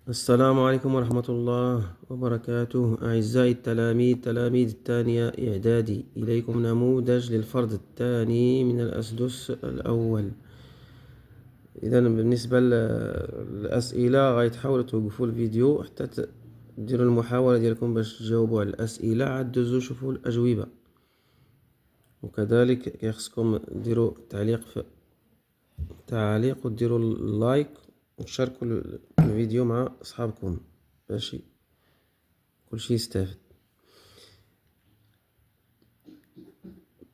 السلام عليكم ورحمة الله وبركاته. أعزائي التلاميذ تلاميذ الثانية إعدادي، إليكم نموذج للفرد الثاني من الأسدس الأول. إذا بالنسبة للأسئلة غيتحاولوا توقفوا الفيديو حتى ديروا المحاولة ديالكم باش تجاوبوا على الأسئلة، عاد دوزوا شوفوا الأجوبة، وكذلك كيخصكم ديروا تعليق وديروا اللايك وتشاركوا الفيديو مع أصحابكم باش كلشي يستافد.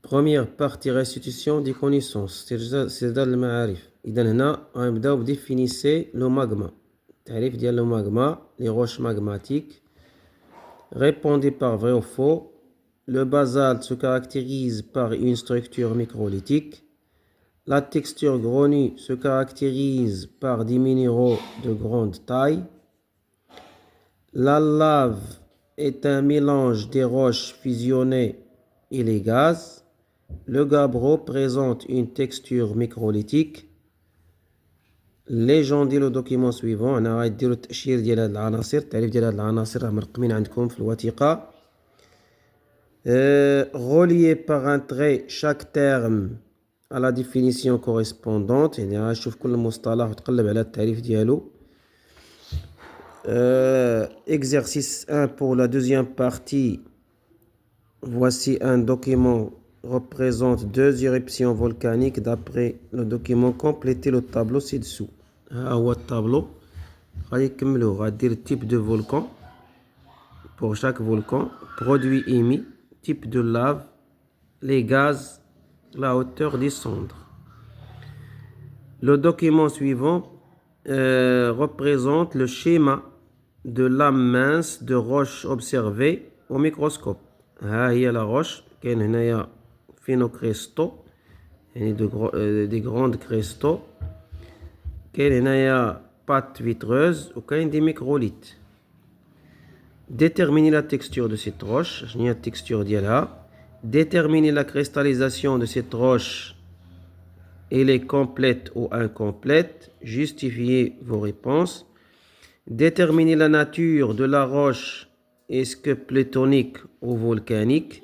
Première partie restitution des connaissances، استرداد المعارف. إذا هنا غنبداو بديفينيسي لو ماغما، التعريف ديال لو ماغما. لي روches magmatiques. Répondez par vrai ou faux. Le basalte se caractérise par une structure microlithique. La texture grenue se caractérise par des minéraux de grande taille. La lave est un mélange des roches fusionnées et les gaz. Le gabbro présente une texture microlithique. Légendez le document suivant. أنا غاديروا التأشير ديال هاد العناصر، التعريف ديال هاد العناصر راه مرقمين عندكم في الوثيقة. Relié par un trait chaque terme à la définition correspondante، يعني غنشوف كل مصطلح وتقلب على التعريف ديالو. Exercice 1 pour la deuxième partie. Voici un document représente deux éruptions volcaniques. D'après le document, complétez le tableau ci-dessous. ها هو الطابلو غادي نكملوه. غادير type de volcan pour chaque volcan, produit émis, type de lave, les gaz, la hauteur des cendres. Le document suivant représente le schéma de lame mince de roche observée au microscope. ها هي la roche. كاين هنايا phénocristaux يعني des grandes cristaux. كاين هنايا pâte vitreuse وكاين des microlithes. Déterminer la texture de cette roche. شنو هي التكستور ديالها. Déterminer la cristallisation de cette roche. Elle est complète ou incomplète. Justifiez vos réponses. Déterminer la nature de la roche. Est-ce que plutonique ou volcanique.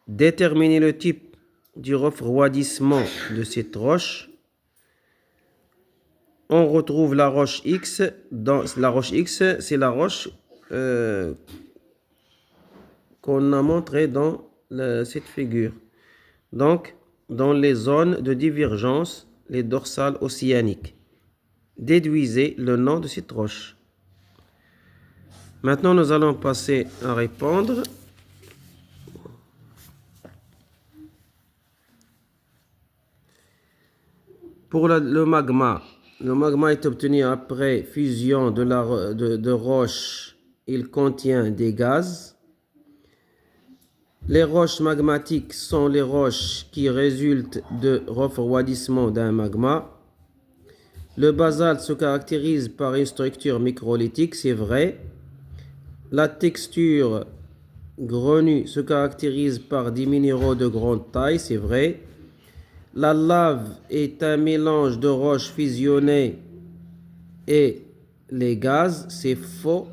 Déterminer le type du refroidissement de cette roche. On retrouve la roche X. La roche X, c'est la roche qu'on a montré dans cette figure. Donc, dans les zones de divergence, les dorsales océaniques. Déduisez le nom de cette roche. Maintenant, nous allons passer à répondre. Pour le magma est obtenu après fusion de roches. Il contient des gaz. Les roches magmatiques sont les roches qui résultent de refroidissement d'un magma. Le basalte se caractérise par une structure microlithique, c'est vrai. La texture grenue se caractérise par des minéraux de grande taille, c'est vrai. La lave est un mélange de roches fusionnées et les gaz, c'est faux.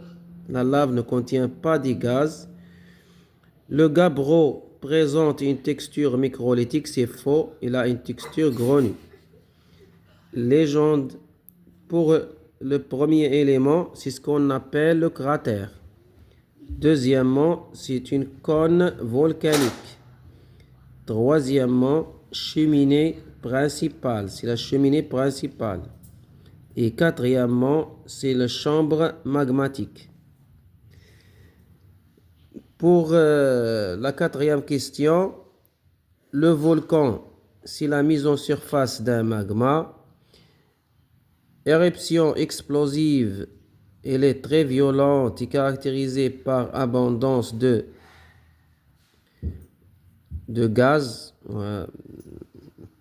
La lave ne contient pas de gaz. Le gabbro présente une texture microlithique, c'est faux. Il a une texture grenue. Légende pour le premier élément, c'est ce qu'on appelle le cratère. Deuxièmement, c'est une cône volcanique. Troisièmement, cheminée principale, c'est la cheminée principale. Et quatrièmement, c'est la chambre magmatique. Pour la quatrième question, le volcan, c'est la mise en surface d'un magma. Éruption explosive, elle est très violente et caractérisée par abondance de gaz,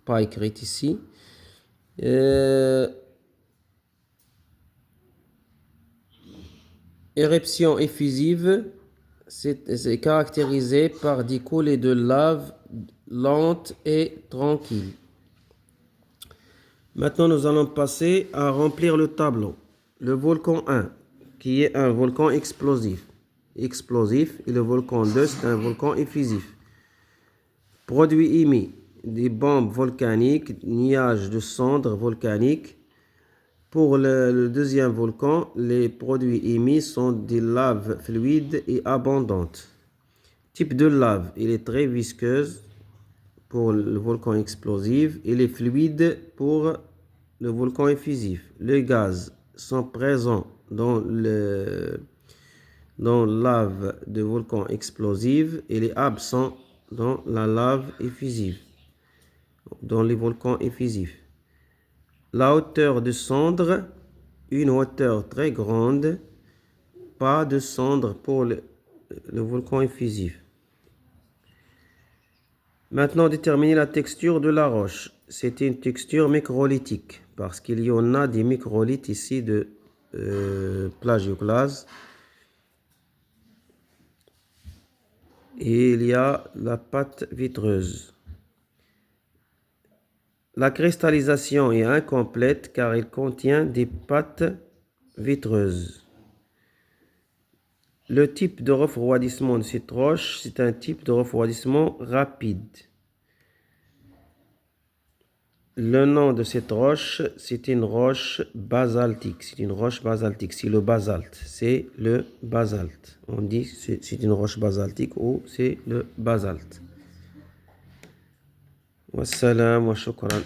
pas écrit ici. Éruption effusive, c'est caractérisé par des coulées de lave lentes et tranquilles. Maintenant, nous allons passer à remplir le tableau. Le volcan 1. qui est un volcan explosif. Et le volcan 2, c'est un volcan effusif. Produits émis, des bombes volcaniques, nuages de cendres volcaniques. Pour le deuxième volcan, les produits émis sont des laves fluides et abondantes. Type de lave, il est très visqueuse pour le volcan explosif et les fluides pour le volcan effusif. Les gaz sont présents dans lave de volcan explosif et les absents dans la lave effusive, dans les volcans effusifs. La hauteur de cendre, une hauteur très grande, pas de cendre pour le volcan effusif. Maintenant, déterminer la texture de la roche. C'est une texture microlithique parce qu'il y en a des microlithes ici de plagioclase. Et il y a la pâte vitreuse. La cristallisation est incomplète car il contient des pâtes vitreuses. Le type de refroidissement de cette roche, c'est un type de refroidissement rapide. Le nom de cette roche, c'est une roche basaltique. C'est une roche basaltique, c'est le basalte. C'est le basalte. On dit c'est une roche basaltique ou c'est le basalte. Wassalam wa shukran.